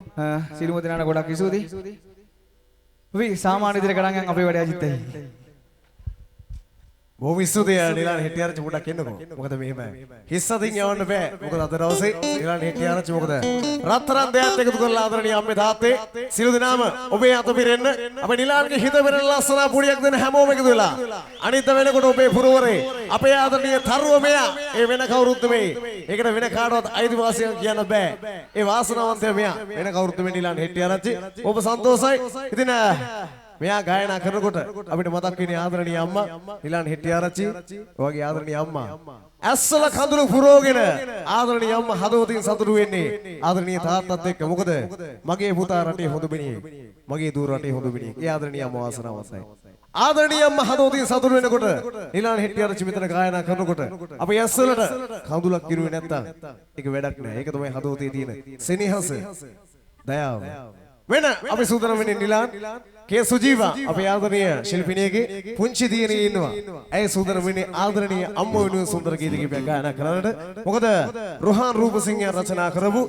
සිරුම දෙනාට ගොඩක් ස්තුතියි. අපි සාමාන්‍ය විදිහට ගණන් ගන්න අපේ වැඩ අජිත්තයි. බොහොම ස්තුතියි නිලාන් හෙටිආරච්චි පොඩ්ඩක් එන්නකෝ. මොකද මෙහෙමයි. හිස්සතින් යවන්න බෑ. මොකද අද දවසේ නිලාන් හෙටිආරච්චි මොකද රත්තරන් දෙයක් එකතු කරලා ආදරණීය අම්මේ තාත්තේ සිළු දිනාම ඔබේ අත පිරෙන්න අපේ නිලාන්ගේ හිත පිරෙන ලස්සන පුඩියක් දෙන හැමෝම එකතු වෙලා අනිත් වෙනකොට ඔබේ පුරවරේ අපේ ආදරණීය තරුව මෙයා ඒ වෙන කවුරුත් නෙමෙයි. ඒකට වෙන කාටවත් අයිතිවාසිකම් කියන්න බෑ. ඒ වාසනාවන්තයා මෙයා වෙන කවුරුත් නෙමෙයි නිලාන් හෙටිආරච්චි. ඔබ සන්තෝෂයි. ඉතින් මෙයා ගායනා කරනකොට අපිට මතක් වෙන්නේ ආදරණීය අම්මා නිලාන් හෙටිආරච්චි ඔයගේ ආදරණීය අම්මා ඇස්සල කඳුළු පුරෝගෙන ආදරණීය අම්මා හදවතින් සතුටු වෙන්නේ ආදරණීය තාත්තත් එක්ක. මොකද මගේ පුතා රටේ හොඳ මිනිහෙක්, මගේ දූ රටේ හොඳ මිනිහෙක්. ඒ ආදරණීය අම්මා වාසනාවන්තයි. ආදරණීය අම්මා හදවතින් සතුටු වෙනකොට නිලාන් හෙටිආරච්චි මෙතන ගායනා කරනකොට අපි ඇස්සලට කඳුලක් කිරුවේ නැත්තම් ඒක වැඩක් නෑ. ඒක තමයි හදවතේ තියෙන සෙනෙහස, දයාව. වෙන අපි සූදානම් වෙන්නේ නිලාන් කේ සුජීවා අපේ ආදරණීය ශිල්පිනියගේ පුංචි දියණිය ඉන්නවා. ඇය සූදානම් වෙන්නේ ආදරණීය අම්මෝ වෙනුවෙන් සුන්දර ගීත කිහිපයක් ගායනා කරන්නට. මොකද රොහාන් රූපසිංහ රචනා කරපු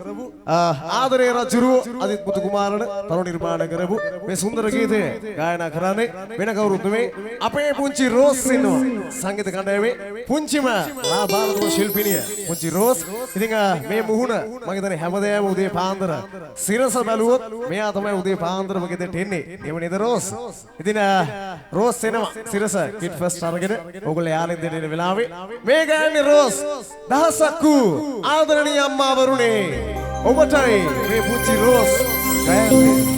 ආදරේ රජුරුව අදිත් පුතු කුමාරණ තරු නිර්මාණ කරපු මේ සුන්දර ගීතය ගායනා කරන්නේ වෙන කවුරුත් නෙමෙයි අපේ පුංචි රෝස් ඉන්නවා. සංගීත කණ්ඩායමේ පුංචිම ලාබාලතුම ශිල්පිනිය පුංචි රෝස්. ඉතින් මේ මුහුණ මම හිතන්නේ හැමදේම උදේ පාන්දර සිරස බැලුවොත් මෙයා තමයි උදේ පාන්දරම ගෙදරට එන්නේ. එමනේ රෝස්. ඉතින් රෝස් එනවා සිරස කිඩ් ෆස්ට් අරගෙන ඕගොල්ලෝ යාළුවෙන් දෙන්න වෙලාවේ මේ ගෑනේ රෝස් දහසක් ආදරණීය අම්මා වරුනේ ඔබටයි මේ පුංචි රෝස් ගෑනේ.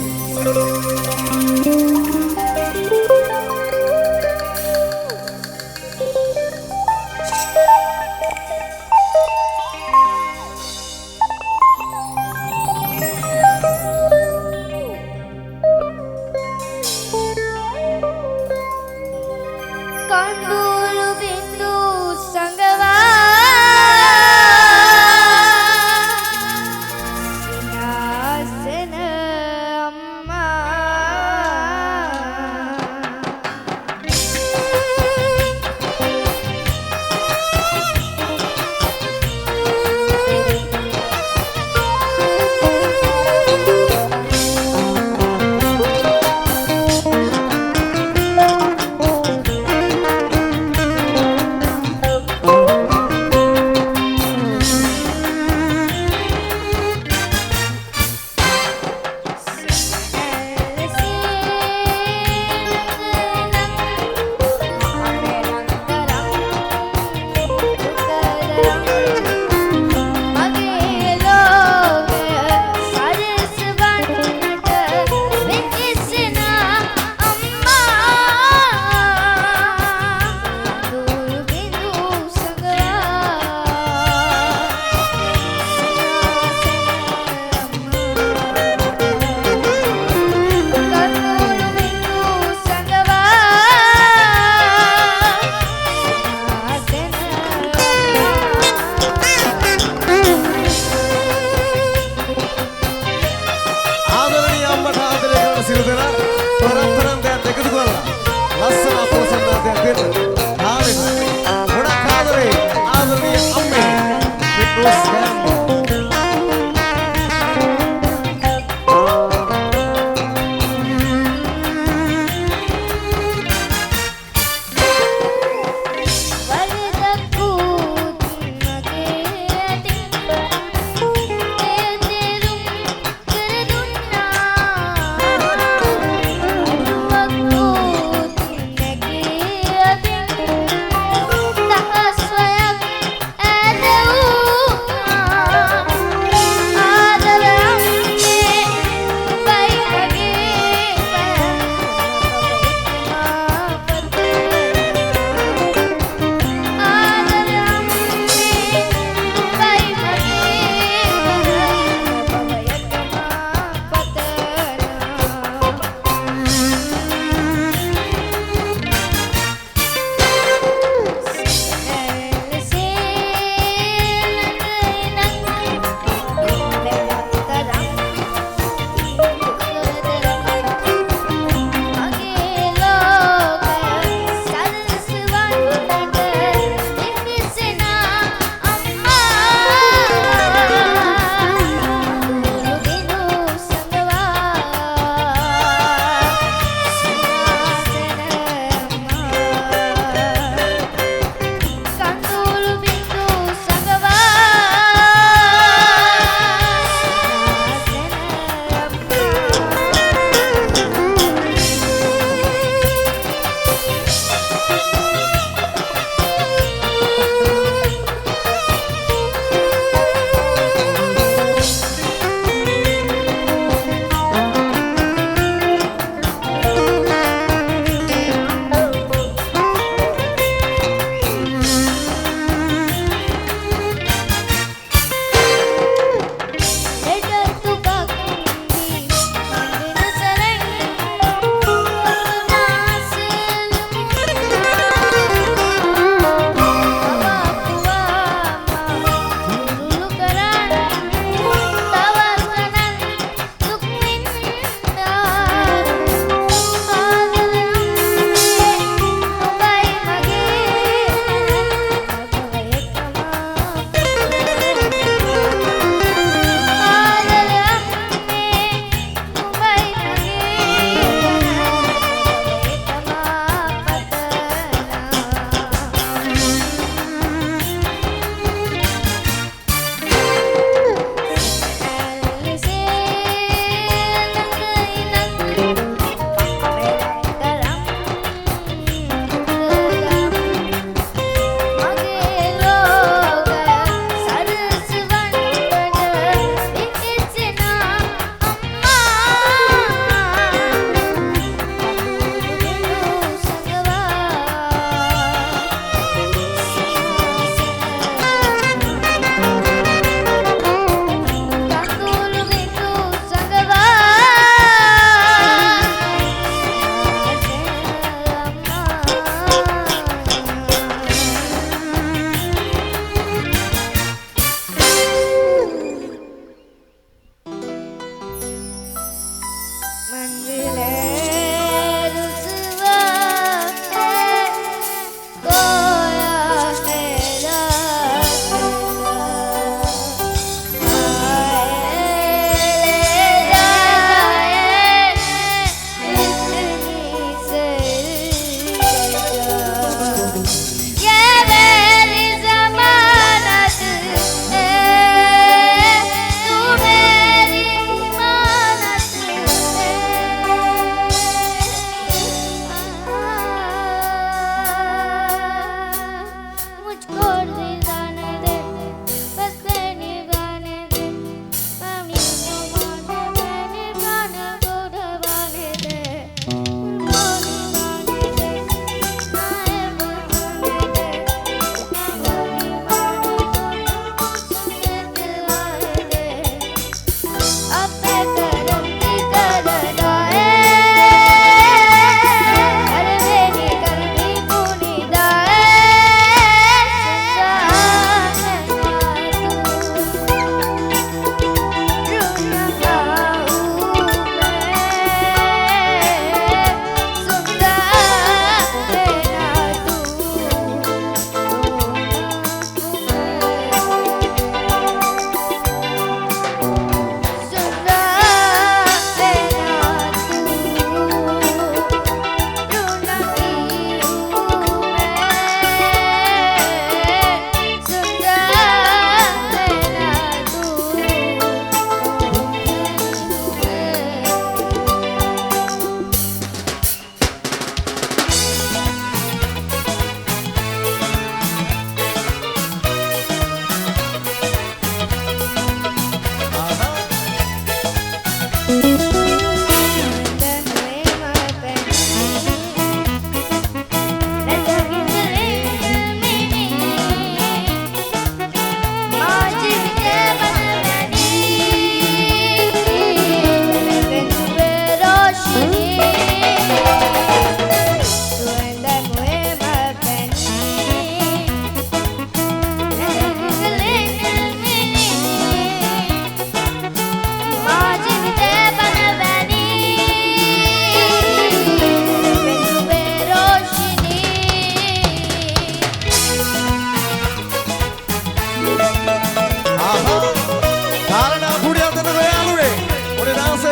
I think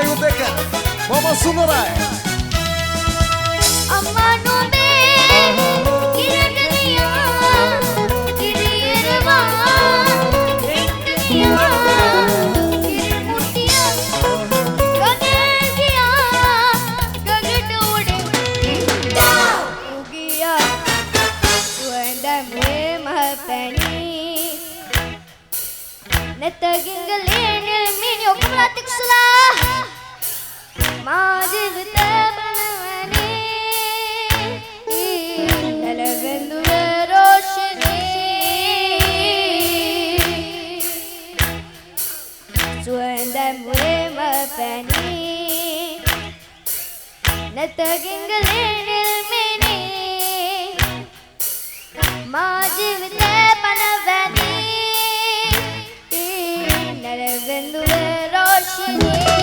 සුන්දරයෙකුත් එක්ක බොහොම සුන්දරයි. අම්මා නොමේ කිරණියා කිරියනවා එක්කනියා කිරිමුටියා ගගේගියා ගගට උඩින් ඉන්නා උගියා සුවඳ මේ මහපැණි නැතගින්ගලේ නිල්මිනි ඔක්කොම ලතික්සලා මා ජීවිත නැතගින්ගලේ නිල්මිනි මා ජීවිත පනවැනි නරවෙන්දුව රෝෂිනී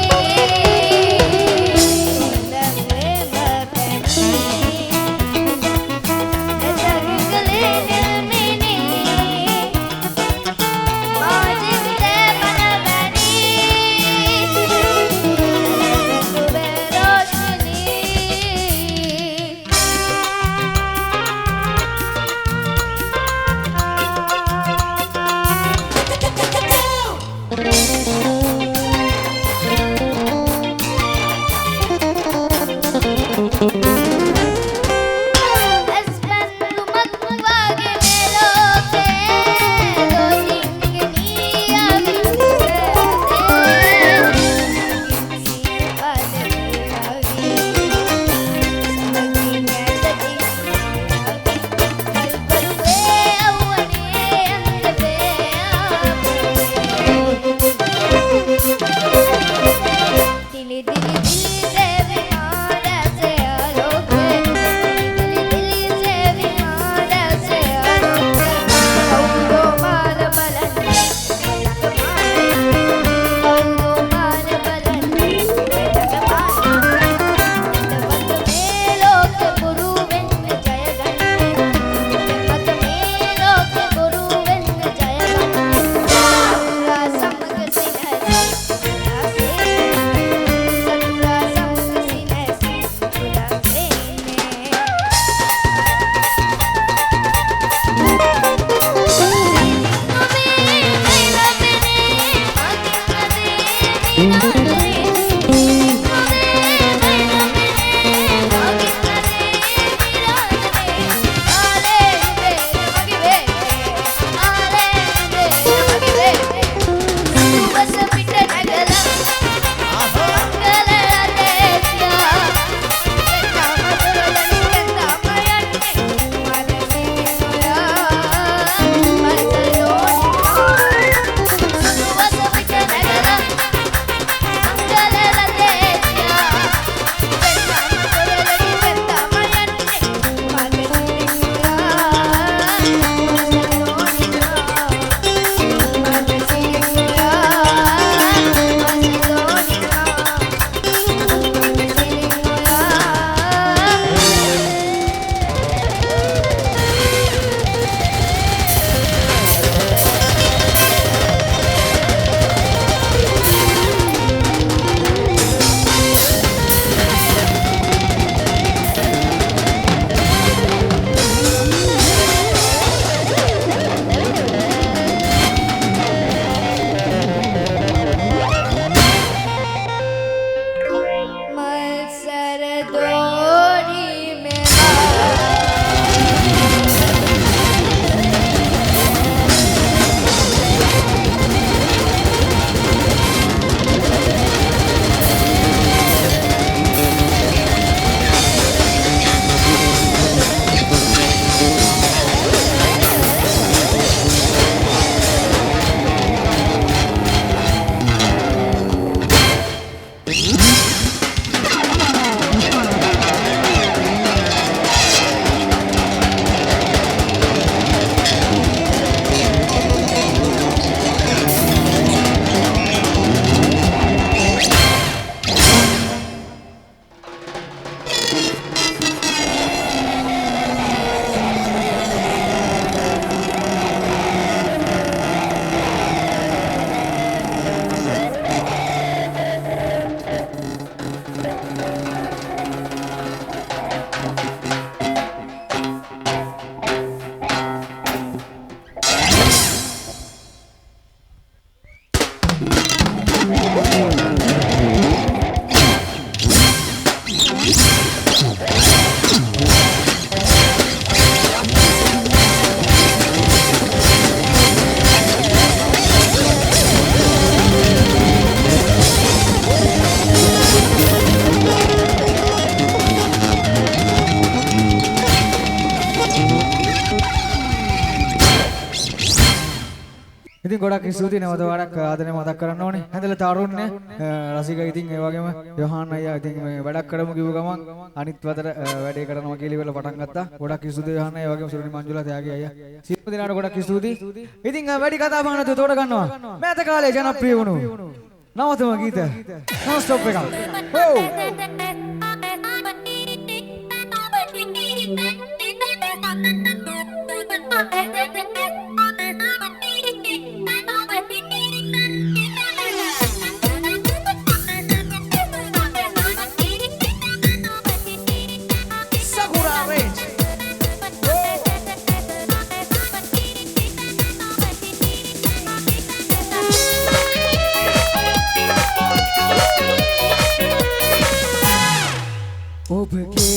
ඉතින් ගොඩක් ස්තුතියි නැවත වරක් ආදරේ මතක් කරන්න ඕනේ. හැඳලා තරුණනේ රසික ඉතින් ඒ වගේම යොහාන් අයියා ඉතින් මේ වැඩක් කරමු කිව්ව ගමන් අනිත් වතර වැඩේ කරනවා කියලා ඉවරලා පටන් ගත්තා. ගොඩක් ස්තුතියි යොහාන් අයියා ඒ වගේම සුරණි මංජුලා ත්‍යාගී අයියා. සියලු දෙනාට ගොඩක් ස්තුතියි. ඉතින් වැඩි කතා බහ නැතුව තෝර ගන්නවා. මෑත කාලේ ජනප්‍රිය වුණු නවතම ගීත non stop එකක්. හෝ Thank you.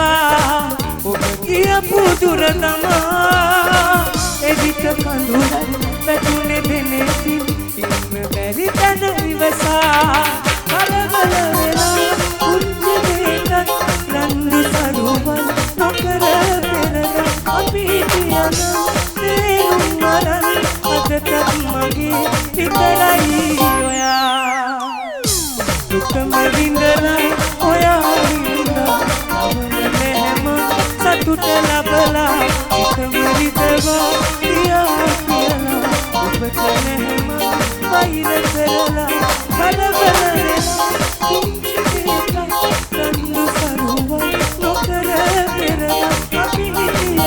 නිවසා ඔබ කියපු දුර තමා එවිට කඳුලක් වැටුනේ දෙනෙතින් ඉන්න බැරි තැන ඉවසා කලබල වෙලා පුංචි දෙයක් රන්දු සරුවල් නොකර පෙරද අපි කියන තේරුම් වරන් අදටත් මගේ විතරයි ඔයා දුකම විඳලා ඔයා විඳලා අවුල නැහැම සතුට ලබලා එකම විතවා තියා කියලා ඔබට නැහැම වෛර කරලා කලබල වෙලා පුංචි දෙයක් රන්දු සරුවල් නොකර පෙරලා අපි කියන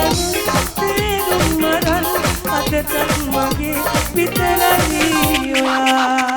තේරුම් වරන් අදටත් මගේ විතරයි ඔයා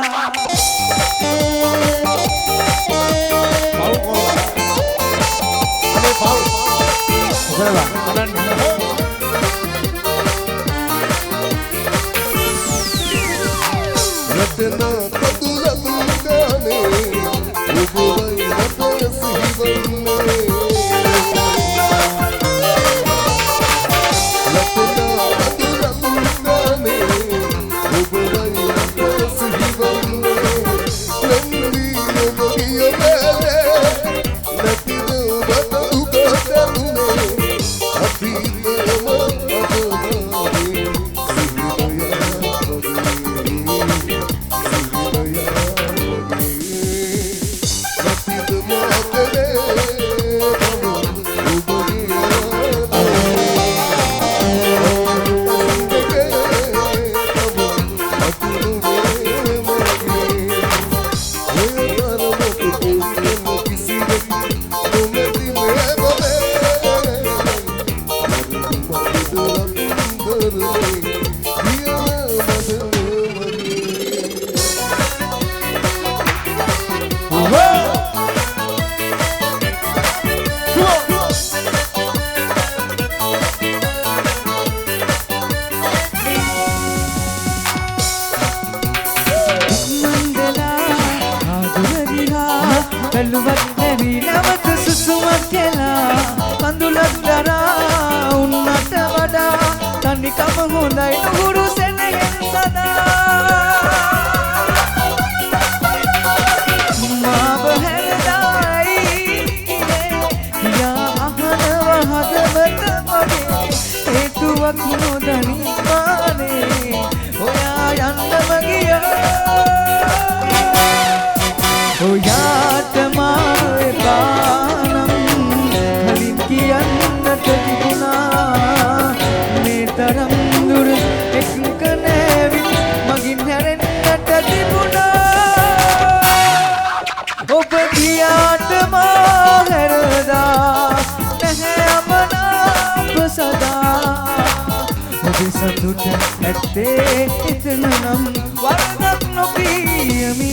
සතුට ඇත්තේ එතන නම් වරදක් නොකියමි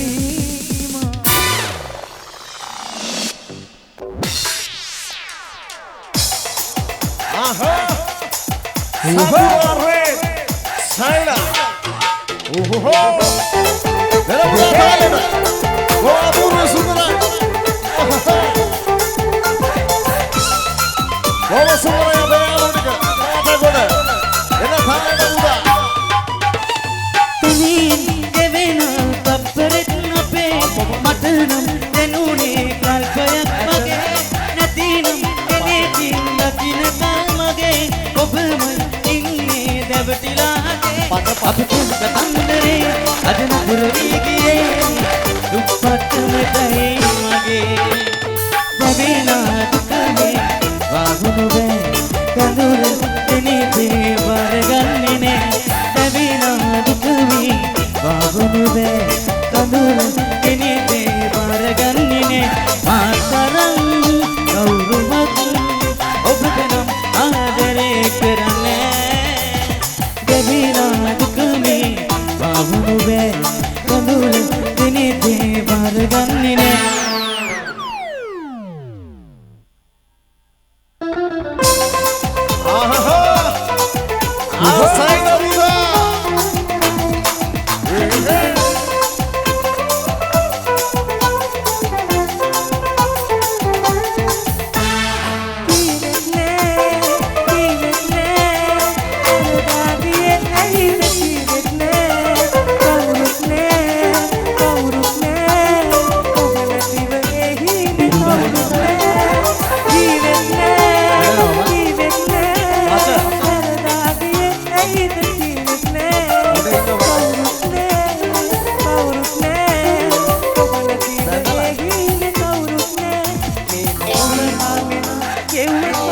Saila. අපි කුංග තන්දරේ අදන පුරවි ගියේ දුප්පත්මටයි මගේ බැවිලා දුකේ වාගුණු බෑ කඳුර දෙනිපේ වරගන්නේ නෑ බැවිලා දුකේ වාගුණු බෑ කඳුර දෙනිපේ වරගන්නේ නෑ මාතරම් කවුරුවත් ඔබට නම් ආදරේ කරන්නේ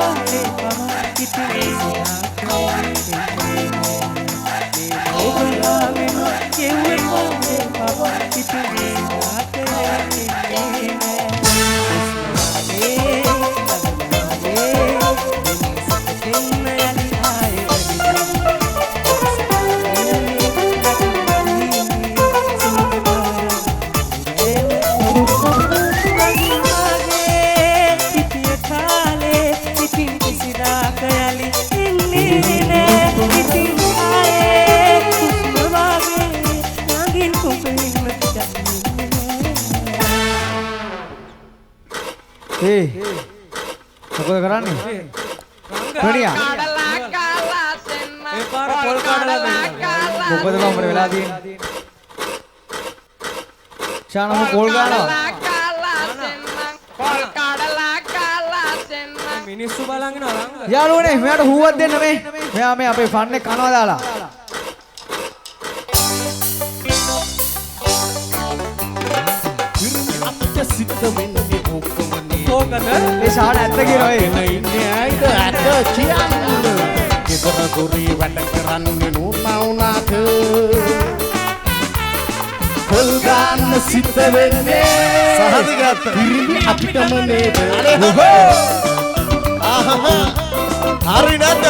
පාඩේ පම ඉතිරි ඔබලාගෙන කෙව්වේ පාඩේ පම ඉතිරි මොකද කරන්නේ? වැඩියා. ඒ පාර පොල් කඩලා දෙන්න. මොකද මම වෙලා තියෙන්නේ? ශානම පොල් ගන්නවා. පොල් කඩලා කාලා දෙන්න. මිනිස්සු බලන් ඉනවා රංග. යාළුවනේ මෙයාට හුවක් දෙන්න මේ. මෙයා මේ අපේ ෆන් එක කනවා දාලා. අපිට සිද්ධ වෙන්නේ ඔක්කොමනේ ඕකද? ඒ ශාන ඇත්ත කියනවා ඒ. ඉන්නේ ඇයිද ඇත්ත කියන්නේ ගෙදර දොරේ වැඩ කරන්නේ නෝනාට පොල් ගන්න සිද්ධ වෙන්නේ සහතිකත් පිරිමි අපිටම නේද හරි නැද්ද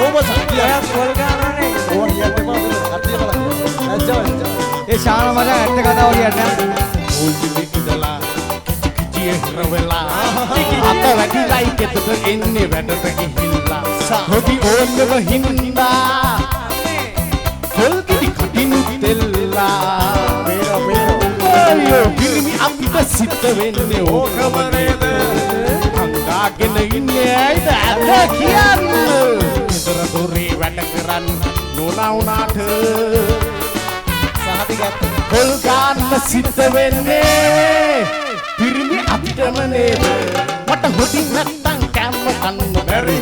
ඔව් සත්‍යය පොල් ගන්නනේ. ඕන යන්න බෑ කට්ටිය බලන්න නැජ්ජා ඒ ශාන මචං ඇත්ත කතාව කියන්නේ. ඕල්ටි ඉඳලා කිචි හිරවෙලා අත වැඩිලයි කෙතට එන්නේ වැඩට ගිහිල්ලා හොදි ඕන්නව හින්දා පොල් කිඩි කටිනු දෙල්ලා අයියෝ පිරිමි අපිට සිද්ධ වෙන්නේ ඕකම නේද අංගාගෙන ඉන්නේ ඇයිද ඇත්ත කියන්න ගෙදර දොරේ වැඩ කරන්න නෝනා උනාට සහතිකත් පොල් ගන්න සිද්ධ වෙන්නේ පිරිමි අපිටම නේද මට හොටි නැත්තම් කැම්ම කන්න බැරි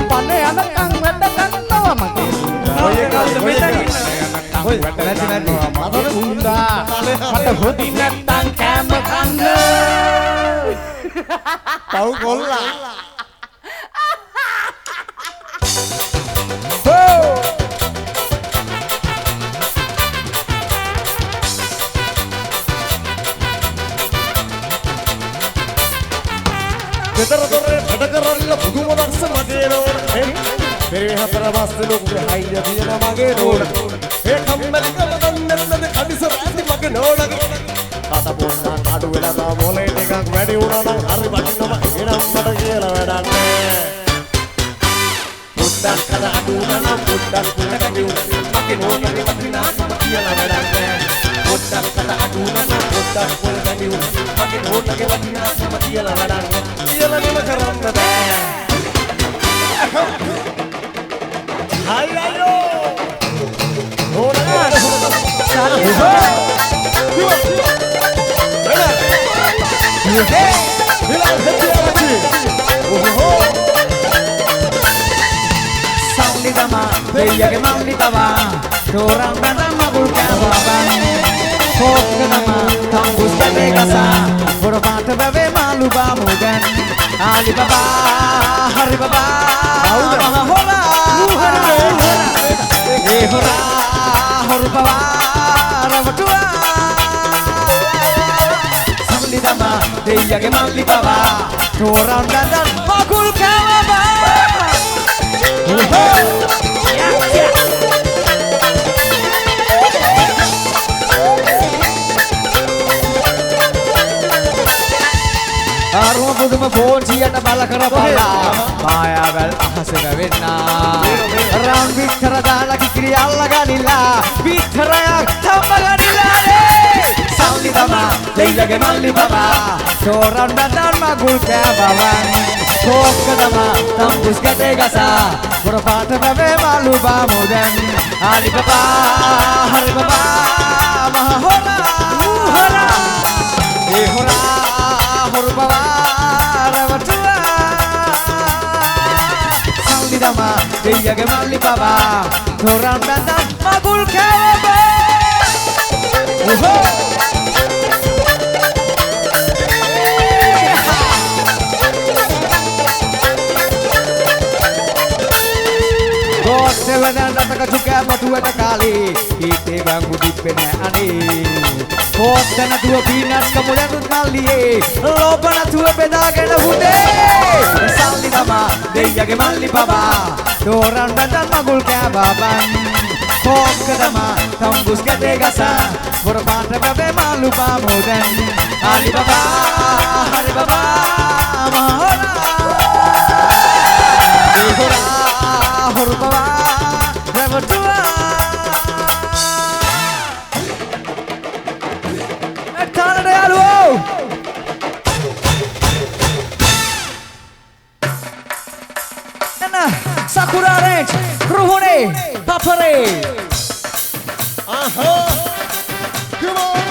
පනේ යනකම් වැඩ කරනවා මගේ ඔය එකත් මෙතන ඔය නැති මම උන්දා මට හොටි නැත්තම් කැම්ම කන්න පව් කොල්ලා ගෙදර දොරේ වැඩ කරන්න පුදුම දක්ෂ මගේ නෝන පෙරේ හතර මාස්සේ ලොකු හයිය තියෙන මගේ නෝන ඒ කම්මැලිකම දන්නේ කඩිස රැඳි මගේ නෝනගේ අත පොන්න අඩු වෙලා තා මොලේ ටිකක් වැඩි වුණා නම් හරි වටිනවා එනම් මට කියලා වැඩක් නෑ පුඩක් කඩ අඩු වුණා නම් පුඩක් කුණ කඩි වුණා මගේ නෝනගේ වටිනාකම කියලා වැඩක් නෑ පුඩක් කඩ අඩු වුණා නම් පුඩක් කුණ කඩි වුණා මගේ නෝනගේ වටිනාකම කියලා වැඩක් නෑ කියලා නෙම කරන්න බෑ හයි අයියෝ ඕනා Sama දෙයියගේ මම්ලි පවා තෝරන් බඳන් මගුල් කෑවාබන් කෝක් කරනවා තම්බුස් කැටේ ගසා පොර පාට බැවේ මාළු බාමුගන් ආලි බබා හරි බබා මහ හොලා ඒ හොලා හොරු පවා රවටුවා සම්ලි දමා දෙයියගේ මම්ලි පවා තෝරන් බඳන් මගුල් කෑවාබන් අරුම පුදුම පෝන්සියට බල කරපලා මායාවල් අහසක වෙන්නා රම් විතර දාලා කිකිරි අල්ල ගනිලා විතරයක් තම්බ ගනිලා නේ සල්ලි තමා දෙයියගේ මල්ලි බබා තෝරන් බඳන් මගුල් කෑවවන් කෝක්ක තමා තම්බුස් කැටේ ගසා පොර පාට බැවේ මාළු බාමුදන් ආලි බබා හරි බබා මහ හොලා ඒ හොලා හොරු බබා රවටුවා සල්ලි තමා දෙයියගේ මල්ලි බබා තෝරන් බඳන් මගුල් කෑවවන් Nevadan rataka chuka matuwata kali ite bangu dippe nෑ අනේ පොත්ත නැතුව පීනට්ස් කමුලෙනුත් මල්ලියේ ලෝභ නැතුව බෙදාගෙන හුදේ සල්ලි තමා දෙයියගේ මල්ලි පබා දෝරන් බඳන් මගුල් කෑබබන් කොක්ක තමා තම්බුස් කැටේ ගසා වර පාට බබේ මාළු පාමුදන් හරි බබා මහෝරා හොරපවා රැවටුවා Sakura Range, Ruhune, Papare. Aha! Come on!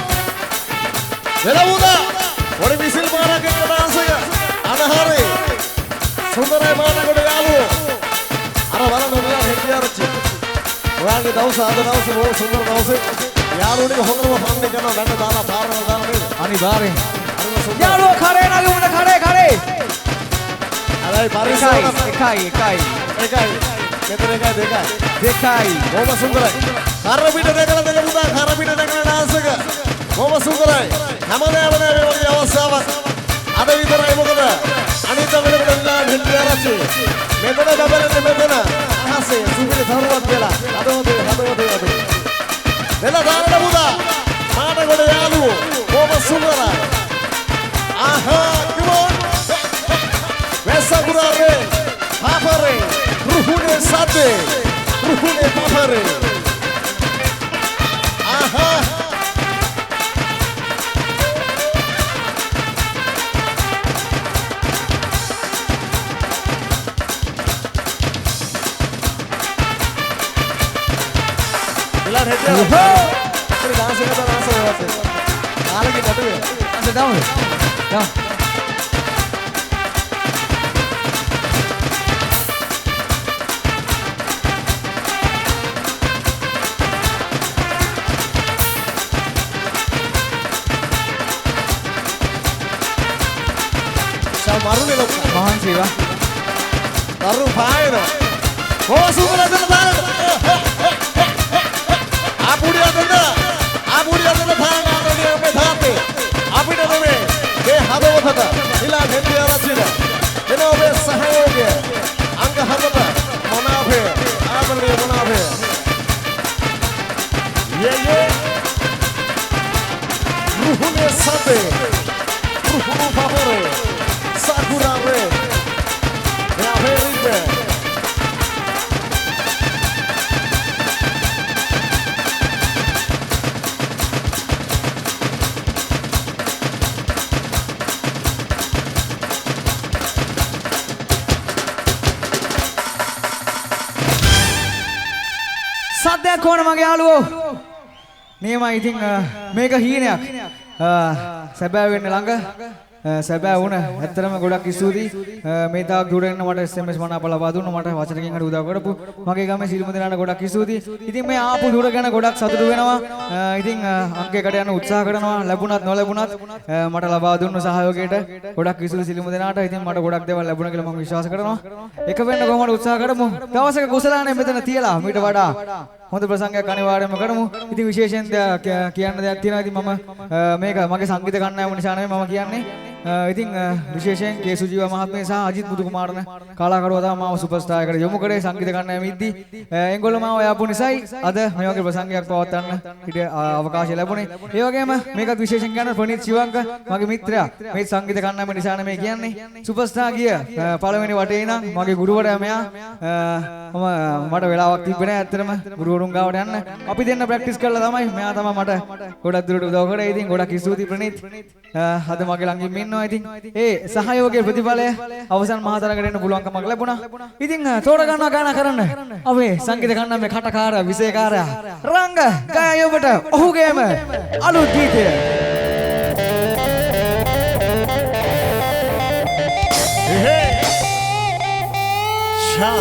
Velavuda! What if we still want to get the answer? Anahari! Sundara Mana go to Yalu! Aravana no Hetiarchi. Rang the house, other house, Sundar house. Yalu, the Honor of Handi Kana, Dana, Farah, Anibari. Yalu, Kare, Naguna, Kare. Alai, Paris, Ekai. Dekai. Moma Sundara. Harabita Negala Degamuda, Harabita Negala Nasaga. Moma Sundara. Hamana Yavasava. Adavita Raimoga. Anita Villa, Hindarachi. Medana Babel and Medana. Hase, Sumit Harvapela. Adavati. Della Dana Buda. Mana Godayalu. Moma Sundara. Aha, come on. Vesagura Re. Papare. Ruhune Sate. Ruhune Papare. Aha. Bilan hete. Ini dance ka dance hoye. Alagi natuwe. Asa down. Marune lo Mahan siwa. Taru faino. Oh sumber ada faino. Apudi ada faino ada dia me thate. Api na me be hado thata. Ila hendi ala chida. Eno be sahayoge. Anga hadata. Monafe. Abale monafe. Ye. Ruhune sate. Ruhunu favore. Sakura Re. They are very good. සද්දයක් කොන මගේ යාළුවෝ. නියමයි ඉතින් මේක හීනයක්. සැබෑ වෙන්න ළඟ සැබෑ වුණ ඇත්තටම ගොඩක් ස්තුතියි මේ තාක් දුර එන්න මට SMS මනාප ලබා දුන්න මට වචනකින් හරි උදව් කරපු මගේ ගමේ සිල්ම දෙනාට ගොඩක් ස්තුතියි ඉතින් මේ ආපු දුර ගැන ගොඩක් සතුටු වෙනවා ඉතින් අංකයකට යන්න උත්සාහ කරනවා ලැබුණත් නොලැබුණත් මට ලබා දුන්න සහයෝගයට ගොඩක් ස්තුතියි සිල්ම දෙනාට ඉතින් මට ගොඩක් දේවල් ලැබුණා කියලා මම විශ්වාස කරනවා එක වෙන්න කොහොමද උත්සාහ කරමු දවසක කුසලානේ මෙතන තියලා මීට වඩා හොඳ ප්‍රසංගයක් අනිවාර්යයෙන්ම කරමු ඉතින් විශේෂයෙන් කියන්න දෙයක් තියෙනවා ඉතින් මම මේක මගේ සංගීත කණ්ඩායම නිසා නෙමෙයි මම කියන්නේ ඉතින් විශේෂයෙන් කේ සුජීව මහත්මිය සහ අජිත් මුතු කුමාරන කලාකරුවා තමයි මාව සුපර්ස්ටාර් එකට යොමු කරේ සංගීත කණ්ඩායම ඉද්දී එංගොල්ලෝ මාව යපු නිසායි අද මේ වගේ ප්‍රසංගයක් පවත්වන්න ඊට අවකාශය ලැබුණේ ඒ වගේම මේකත් විශේෂයෙන් කියන්න ප්‍රනීත් ශිවංක මගේ මිත්‍රයා මේ සංගීත කණ්ඩායම නිසා නෙමෙයි කියන්නේ සුපර්ස්ටාර් ගිය පළවෙනි වටේ ඉඳන් මගේ ගුරුවරයා මෙයා මට වෙලාවක් තිබ්බේ නැහැ ඇත්තටම ගුරුවරුන් ගාවට යන්න අපි දෙන්න ප්‍රැක්ටිස් කරලා තමයි මෙයා තමයි මට ගොඩක් දුරට උදව් කරේ ඉතින් ගොඩක් ස්තුතියි ප්‍රනීත් අද මගේ ළඟින් ඉන්නවා ඉතින් ඒ සහයෝගයේ ප්‍රතිඵලය අවසන් මහතරකට එන්න පුළුවන්කමක් ලැබුණා. ඉතින් තෝර ගන්නවා ගාන කරන්න. අපේ සංගීත කණ්ඩායමේ කටකාර විශේෂකාරයා රංග ගායය ඔබට ඔහුගේම අලුත් ගීතය. ෂා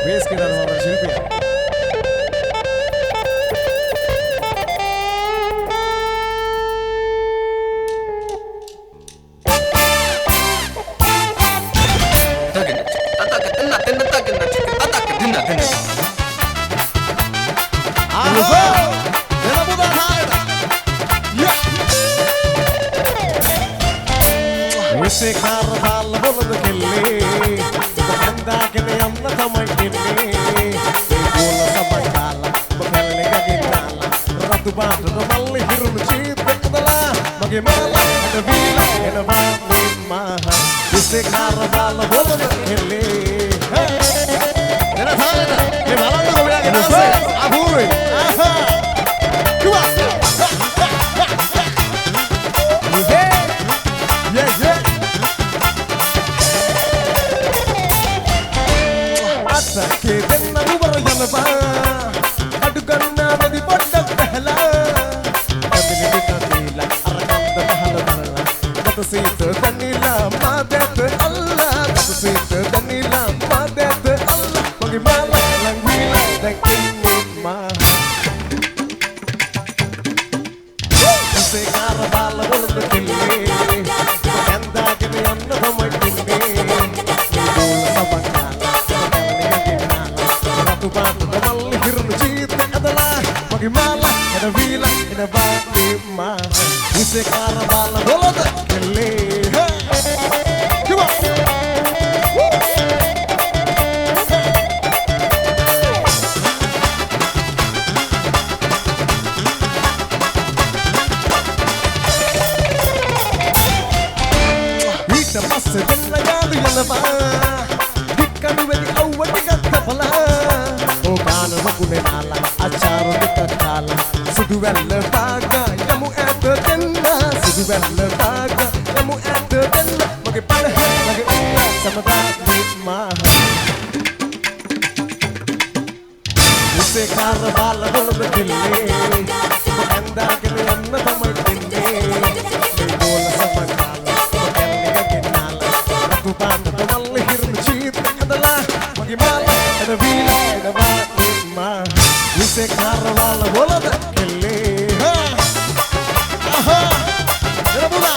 වේස් කරනවා ශිල්පියා Dinner. තමයි ඉන්නේ ඒගොල්ල සමන්කාලා බකල්ලේ ගගෙනාලා රතු පාටට මල්ලි හිරුණු චීතකදලා මගේ මාලා අද වීලා එනවා මහ ඉස්සේ කාරබාල වලද එල්ලේ එන තාලද මේ බලන්න ඔයාගේ නාසේ අහුවේ ආහා කිවා Sakit dan aku berjalan adu karena medi bodak behla kami ni kanila arakam da bahal barla kata sit danila madet Allah kata sit danila madet Allah bagi mala langwila dan kini mah se karabala bolon kille kanda kini anna thamai kille bola sabanga Batu kamal hirnu cita adalah bagaimana ada vila ada batu mah ise karabala bolot kele coba kita masih dengar yang lepas dikanu bagi awal dekat kepala Kana makune nala acharu dikatala sudu wella taga yamu ete denna sudu wella taga yamu ete denna mage pada mage ulla samada ma use karabala bolbe kille anda kene anna tamai tinne me bola samakala kelle gaginala ratu panda tamalli hirnu cheet adala mage mala ada vila ada Ise karvala bolad kelle aha jara bola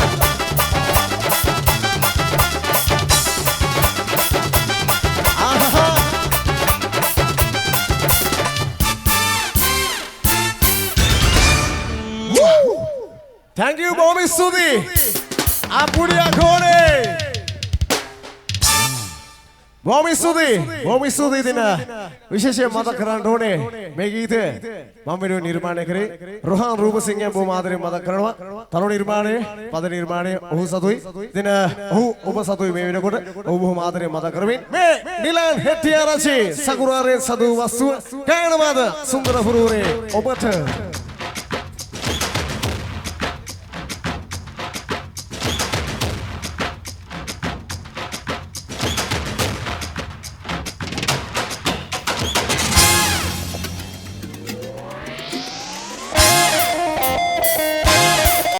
aha Thank you Bobby Sudi Apuria Kone Bobby Sudi දින විශේෂයෙන් මතක් කරන්න ඕනේ මේ ගීතය මම මෙලෝ නිර්මාණය කරේ රොහාන් රූපසිංහයන් බොහොම ආදරෙන් මතක් කරනවා තරු නිර්මාණය පද නිර්මාණය ඔහු සතුයි දින ඔහු ඔබ සතුයි මේ වෙනකොට ඔහු බොහොම ආදරෙන් මතක් කරමින් මේ නිලන් හෙට්ටිආරච්චි සකුරාරේ සදු වස්තුව කෑනවාද සුන්දර පුරූරේ ඔබට